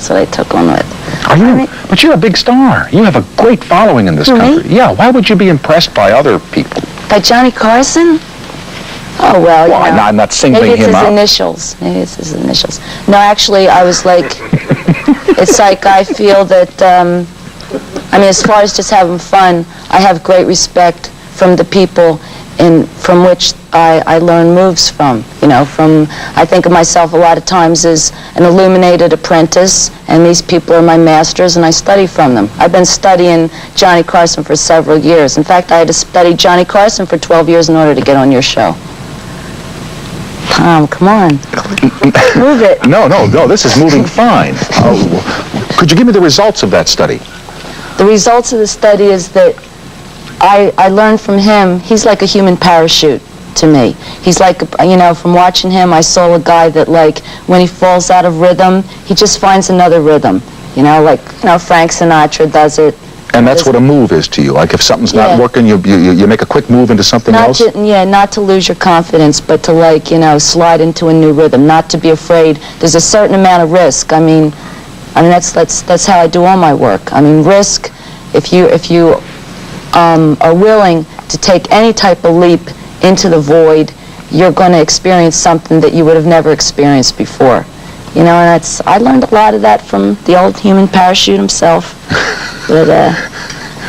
That's what I took on with. Are you? But you're a big star. You have a great following in this country. Me? Yeah. Why would you be impressed by other people? By Johnny Carson? Oh, well, you know, I'm not singling maybe it's him his out. initials. Maybe it's his initials. No, actually, I was like, it's like I feel that, I mean, as far as just having fun, I have great respect from the people from which I learn moves from. You know, I think of myself a lot of times as an illuminated apprentice, and these people are my masters, and I study from them. I've been studying Johnny Carson for several years. In fact, I had to study Johnny Carson for 12 years in order to get on your show. Tom, come on. Move it. No, this is moving fine. Could you give me the results of that study? The results of the study is that I learned from him. He's like a human parachute to me. He's like, you know, from watching him, I saw a guy that, like, when he falls out of rhythm, he just finds another rhythm. You know, like, you know, Frank Sinatra does it. And that's what a move is to you. Like if something's not working, you make a quick move into something else? Not to lose your confidence, but to, like, you know, slide into a new rhythm, not to be afraid. There's a certain amount of risk. I mean that's how I do all my work. I mean, risk, if you are willing to take any type of leap into the void, you're going to experience something that you would have never experienced before. You know, and I learned a lot of that from the old human parachute himself. But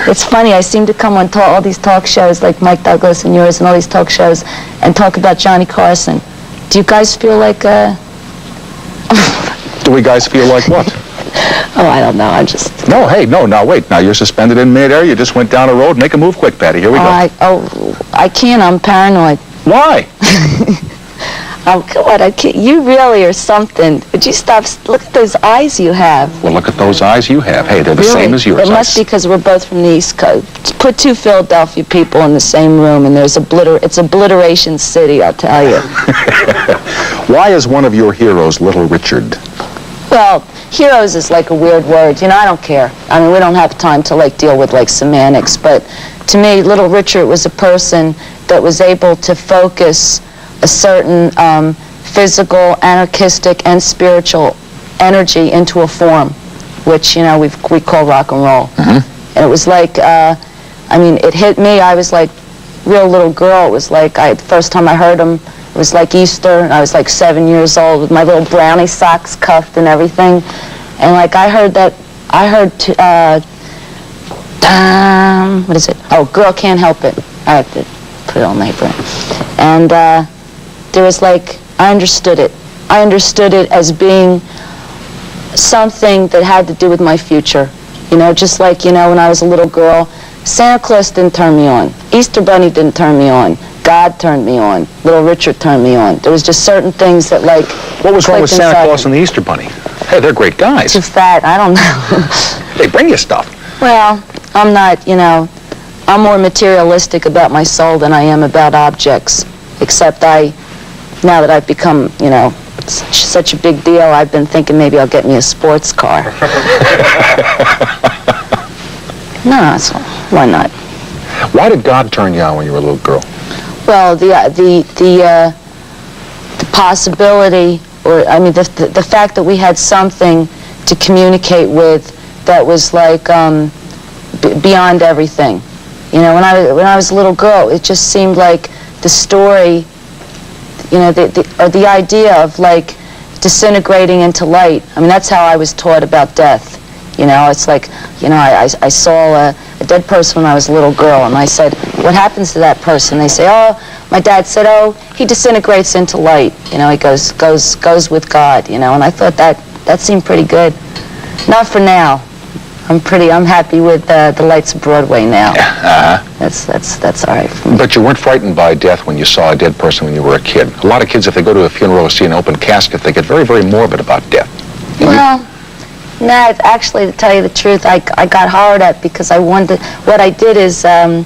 it's funny, I seem to come on all these talk shows like Mike Douglas and yours and all these talk shows and talk about Johnny Carson. Do you guys feel like Do we guys feel like what? Oh, I don't know, I'm just... No, hey, no, now wait. Now you're suspended in midair. You just went down a road. Make a move quick, Patty. Here we go. I can't, I'm paranoid. Why? Oh, God, I can't. You really are something. Would you stop? Look at those eyes you have. Well, look at those eyes you have. Hey, they're the same as yours. It must be because we're both from the East Coast. Put two Philadelphia people in the same room, and it's obliteration city, I'll tell you. Why is one of your heroes Little Richard? Well, heroes is like a weird word. You know, I don't care. I mean, we don't have time to, like, deal with, like, semantics. But to me, Little Richard was a person that was able to focus a certain physical, anarchistic, and spiritual energy into a form, which, you know, we call rock and roll. Mm-hmm. And it was like, I mean, it hit me. I was like real little girl. It was like, the first time I heard him, it was like Easter, and I was like 7 years old with my little brownie socks cuffed and everything. And like I heard, what is it? Oh, Girl Can't Help It. I have to put it on my brain. And there was like, I understood it. I understood it as being something that had to do with my future. You know, just like, you know, when I was a little girl, Santa Claus didn't turn me on. Easter Bunny didn't turn me on. God turned me on. Little Richard turned me on. There was just certain things that, like... What was wrong with Santa Claus and the Easter Bunny? Hey, they're great guys. Too fat, I don't know. They bring you stuff. Well, I'm not, you know, I'm more materialistic about my soul than I am about objects. Except now that I've become, you know, such a big deal, I've been thinking maybe I'll get me a sports car. No, why not? Why did God turn you on when you were a little girl? Well, the possibility, or I mean, the fact that we had something to communicate with that was like beyond everything. You know, when I was a little girl, it just seemed like the story, you know, or the idea of like disintegrating into light. I mean, that's how I was taught about death. You know, it's like, you know, I saw a dead person when I was a little girl, and I said, what happens to that person? They say, oh, my dad said, oh, he disintegrates into light. You know, he goes with God, you know, and I thought that seemed pretty good. Not for now. I'm happy with the lights of Broadway now. That's all right for me. But you weren't frightened by death when you saw a dead person when you were a kid. A lot of kids, if they go to a funeral or see an open casket, they get very, very morbid about death. Well, no, actually, to tell you the truth, I got horrored at because I wanted, what I did is, I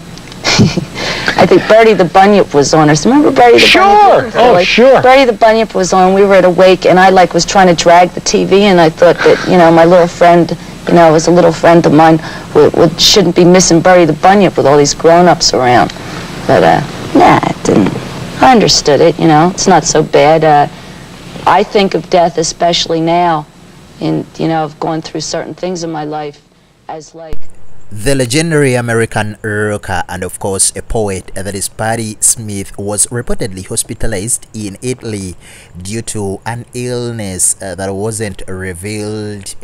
think Bertie the Bunyip was on. Remember Bertie the Bunyip? Sure. Oh, sure. Bertie the Bunyip was on. We were at a wake, and I like was trying to drag the TV, and I thought that, you know, my little friend, you know, was a little friend of mine, shouldn't be missing Bertie the Bunyip with all these grown-ups around. But nah, it didn't. I understood it. You know, it's not so bad. I think of death, especially now, you know, I've gone through certain things in my life as like. The legendary American rocker and of course a poet that is Patti Smith was reportedly hospitalized in Italy due to an illness that wasn't revealed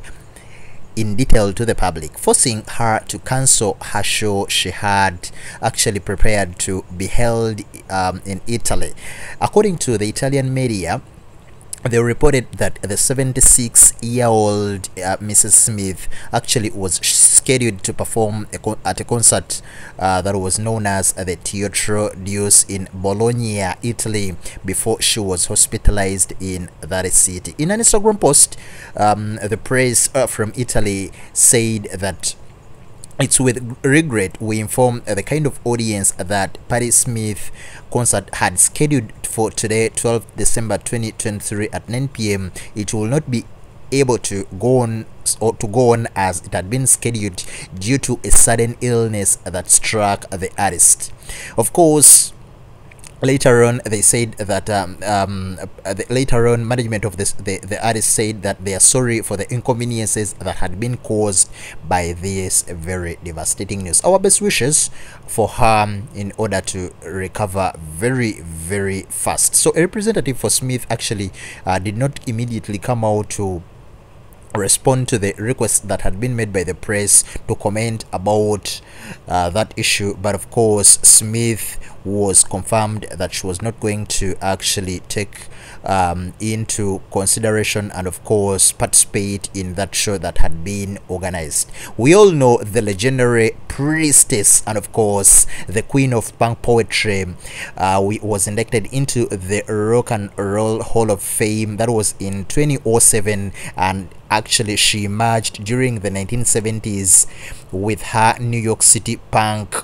in detail to the public, forcing her to cancel her show she had actually prepared to be held in Italy. According to the Italian media, they reported that the 76-year-old Mrs. Smith actually was scheduled to perform at a concert that was known as the Teatro Duse in Bologna, Italy, before she was hospitalized in that city. In an Instagram post, the press from Italy said that it's with regret we inform the kind of audience that Patti Smith concert had scheduled for today, 12th December 2023 at 9 p.m. It will not be able to go on as it had been scheduled due to a sudden illness that struck the artist. Of course, later on they said that later on management of the artist said that they are sorry for the inconveniences that had been caused by this very devastating news. Our best wishes for her in order to recover very, very fast. So a representative for Smith actually did not immediately come out to respond to the request that had been made by the press to comment about that issue, but of course Smith was confirmed that she was not going to actually take into consideration and of course participate in that show that had been organized. We all know the legendary priestess and of course the queen of punk poetry was inducted into the Rock and Roll Hall of Fame. That was in 2007, and actually she emerged during the 1970s with her New York City punk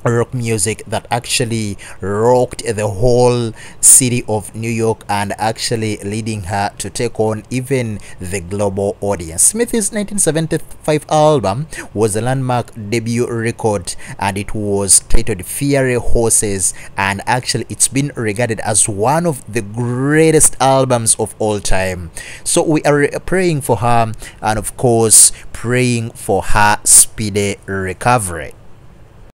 rock music that actually rocked the whole city of New York and actually leading her to take on even the global audience. Smith's 1975 album was a landmark debut record and it was titled Fiery Horses, and actually it's been regarded as one of the greatest albums of all time. So we are praying for her and of course praying for her speedy recovery.